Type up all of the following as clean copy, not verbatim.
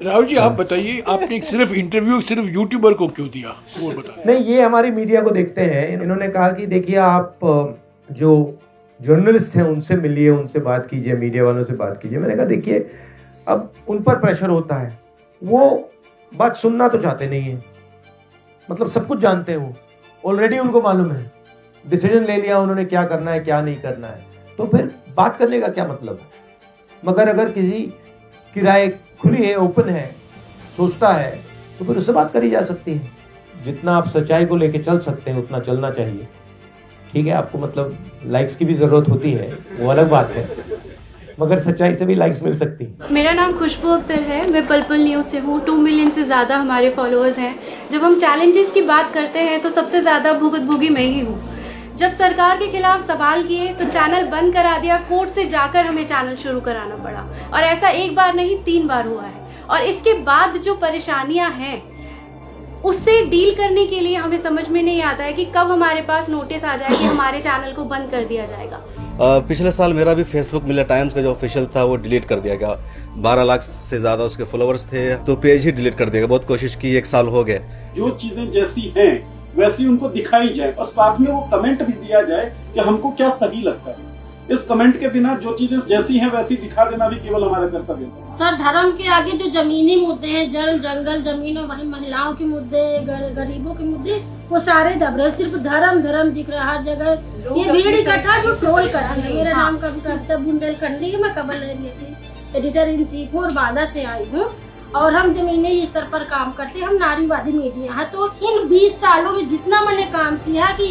राहुल जी आप बताइए, आपने सिर्फ इंटरव्यू सिर्फ यूट्यूबर को क्यों दिया, वो बताइए। नहीं, ये हमारी मीडिया को देखते हैं। इन्होंने कहा कि देखिए आप जो जर्नलिस्ट हैं उनसे मिलिए, उनसे बात कीजिए, मीडिया वालों से बात कीजिए। मैंने कहा देखिए अब उन पर प्रेशर होता है, वो बात सुनना तो चाहते नहीं है। मतलब सब कुछ जानते हैं, वो ऑलरेडी उनको मालूम है, डिसीजन ले लिया उन्होंने क्या करना है क्या नहीं करना है, तो फिर बात करने का क्या मतलब है। मगर अगर किसी की राय खुली है, ओपन है, सोचता है, तो फिर उससे बात करी जा सकती है। जितना आप सच्चाई को लेके चल सकते हैं उतना चलना चाहिए। ठीक है, आपको मतलब लाइक्स की भी जरूरत होती है, वो अलग बात है, मगर सच्चाई से भी लाइक्स मिल सकती है। मेरा नाम खुशबू अख्तर है, मैं पल न्यूज़ से हूँ। 2 मिलियन से ज़्यादा हमारे फॉलोअर्स हैं। जब हम चैलेंजेस की बात करते हैं तो सबसे ज़्यादा भुगतभोगी मैं ही हूँ। जब सरकार के खिलाफ सवाल किए तो चैनल बंद करा दिया, कोर्ट से जाकर हमें चैनल शुरू कराना पड़ा, और ऐसा एक बार नहीं 3 बार हुआ है। और इसके बाद जो परेशानियां हैं उससे डील करने के लिए हमें समझ में नहीं आता है कि कब हमारे पास नोटिस आ जाए कि हमारे चैनल को बंद कर दिया जाएगा। पिछले साल मेरा भी फेसबुक मिले टाइम्स का जो ऑफिशियल था वो डिलीट कर दिया गया। 12 लाख से ज़्यादा उसके फॉलोअर्स थे, तो पेज ही डिलीट कर दिया गया। बहुत कोशिश की, 1 साल हो गए। जो चीजें जैसी हैं वैसी उनको दिखाई जाए और साथ में वो कमेंट भी दिया जाए कि हमको क्या सही लगता है। इस कमेंट के बिना जो चीजें जैसी हैं वैसी दिखा देना भी केवल हमारा कर्तव्य है। सर, धर्म के आगे जो जमीनी मुद्दे हैं, जल जंगल जमीन और महिलाओं के मुद्दे, गरीबों के मुद्दे, वो सारे दब रहे। सिर्फ धर्म दिख रहा है हर जगह। ये भीड़ इकट्ठा जो ट्रोल करती है। मेरा नाम कविता बुंदेलखंडी, मैं कबल एडिटर इन चीफ हूँ और बांदा से आई हूँ, और हम जमीनी स्तर पर काम करते हैं। हम नारीवादी मीडिया है। तो इन 20 सालों में जितना मैंने काम किया कि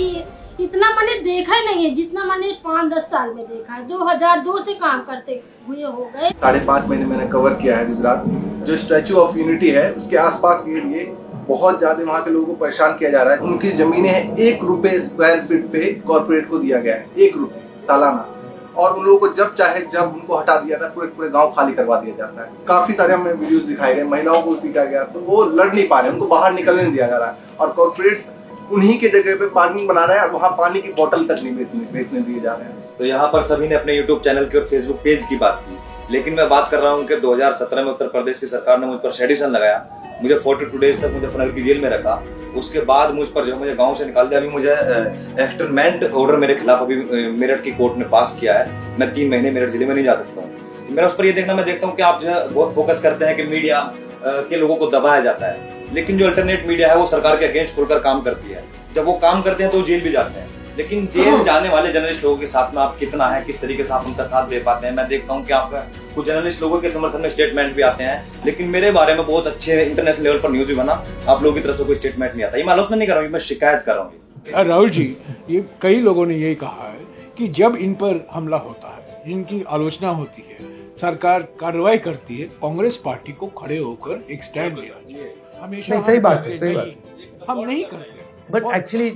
इतना मैंने देखा ही नहीं है जितना मैंने 5-10 साल में देखा है। 2002 से काम करते हुए हो गए। 5.5 महीने मैंने कवर किया है गुजरात। जो स्टैचू ऑफ यूनिटी है उसके आसपास के लिए बहुत ज्यादा वहाँ के लोगों को परेशान किया जा रहा है। उनकी जमीनें हैं 1 रुपए स्क्वायर फीट पे कॉर्पोरेट को दिया गया है, 1 रुपए सालाना। और उन लोगों को जब चाहे जब उनको हटा दिया था, पूरे गांव खाली करवा दिया जाता है। काफी सारे हमें वीडियोस दिखाए गए, महिलाओं को पीटा गया, तो वो लड़ नहीं पा रहे, उनको बाहर निकलने नहीं दिया जा रहा है। और कॉर्पोरेट उन्हीं के जगह पे पार्किंग बना रहा है और वहाँ पानी की बोतल तक नहीं बेचने दिए जा रहे हैं। तो यहाँ पर सभी ने अपने YouTube चैनल की और Facebook पेज की बात की, लेकिन मैं बात कर रहा हूँ कि 2017 में उत्तर प्रदेश की सरकार ने मुझ पर सेडिशन लगाया। मुझे 42 डेज तक मुझे फनल की जेल में रखा। उसके बाद मुझ पर जो मुझे गांव से निकाल दिया। अभी मुझे एक्सटर्नमेंट ऑर्डर मेरे खिलाफ अभी मेरठ की कोर्ट ने पास किया है। मैं 3 महीने मेरठ जिले में नहीं जा सकता हूँ। मेरा उस पर ये मैं देखता हूँ कि आप जो है बहुत फोकस करते हैं कि मीडिया के लोगों को दबाया जाता है, लेकिन जो अल्टरनेट मीडिया है वो सरकार के अगेंस्ट खुलकर काम करती है। जब वो काम करते हैं तो जेल भी जाते हैं, लेकिन जेल जाने वाले जर्नलिस्ट लोगों के साथ में आप कितना है, किस तरीके से आप उनका साथ दे पाते हैं। मैं देखता हूँ कि आप कुछ जर्नलिस्ट लोगों के समर्थन में स्टेटमेंट भी आते हैं, लेकिन मेरे बारे में बहुत अच्छे इंटरनेशनल लेवल पर न्यूज भी बना, आप लोगों की तरफ से कोई स्टेटमेंट नहीं आता। ये मैं आलोचना नहीं कर रहा हूँ, मैं शिकायत कर रहा हूँ। राहुल जी, ये कई लोगों ने यही कहा है कि जब इन पर हमला होता है, जिनकी आलोचना होती है, सरकार कार्रवाई करती है, कांग्रेस पार्टी को खड़े होकर एक स्टैंड लेना चाहिए। हमेशा नहीं, सही बात है, सही बात। हम नहीं करते, बट एक्चुअली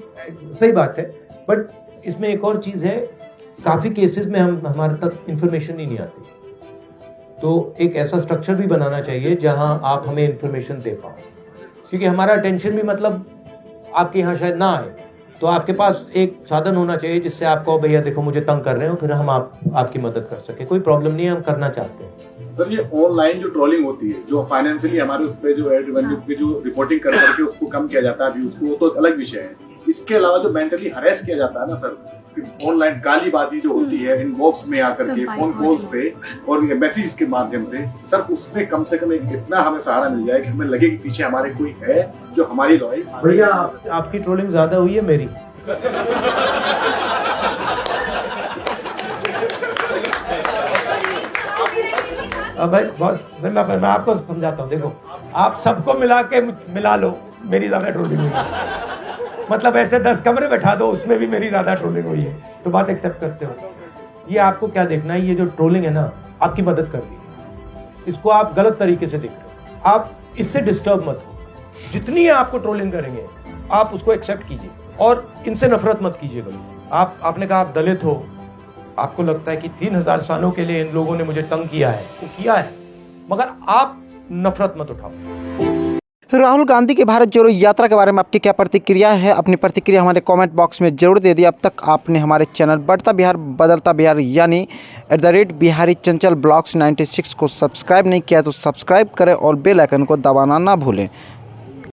सही बात है। बट इसमें एक और चीज है, काफी केसेस में हमारे तक इंफॉर्मेशन ही नहीं आती, तो एक ऐसा स्ट्रक्चर भी बनाना चाहिए जहां आप हमें इंफॉर्मेशन दे पाओ, क्योंकि हमारा अटेंशन भी मतलब आपके यहाँ शायद ना आए, तो आपके पास एक साधन होना चाहिए जिससे आप कहो भैया देखो मुझे तंग कर रहे हो, फिर हम आपकी मदद कर सके। कोई प्रॉब्लम नहीं है, हम करना चाहते हैं। सर, ये ऑनलाइन जो ट्रोलिंग होती है, जो फाइनेंशियली हमारे उस पे जो एड रेवेन्यू पे जो रिपोर्टिंग कर करके उसको कम किया जाता है व्यूज को, वो तो अलग विषय है। इसके अलावा जो मेंटली हरेस किया जाता है ना सर, ऑनलाइन गालीबाजी जो होती है इनबॉक्स में आकर के, फोन कॉल्स पे और मैसेज के माध्यम से, सर उसमें कम से कम इतना हमें सहारा मिल जाए कि हमें लगे कि पीछे हमारे कोई है जो हमारी लॉयल। भैया आपकी ट्रोलिंग ज्यादा हुई है मेरी। अब भाई बॉस, मैं आपको समझाता हूँ। देखो, आप सबको मिला लो, मेरी ज्यादा ट्रोलिंग हुई है। मतलब ऐसे 10 कमरे बैठा दो, उसमें भी मेरी ज्यादा ट्रोलिंग हुई है, तो बात एक्सेप्ट करते हो। ये आपको क्या देखना है, ये जो ट्रोलिंग है ना, आपकी मदद कर रही है। इसको आप गलत तरीके से देख रहे हो, आप इससे डिस्टर्ब मत हो। जितनी आपको ट्रोलिंग करेंगे आप उसको एक्सेप्ट कीजिए और इनसे नफरत मत कीजिए। आपने कहा आप दलित हो, आपको लगता है कि 3000 सालों के लिए इन लोगों ने मुझे तंग किया है, वो किया है, मगर आप नफरत मत उठाओ। तो राहुल गांधी की भारत जोड़ो यात्रा के बारे में आपकी क्या प्रतिक्रिया है? अपनी प्रतिक्रिया हमारे कमेंट बॉक्स में जरूर दे दी। अब तक आपने हमारे चैनल बढ़ता बिहार बदलता बिहार यानी @बिहारी चंचल ब्लॉग्स 96 को सब्सक्राइब नहीं किया तो सब्सक्राइब करें और बेल आइकन को दबाना ना भूलें।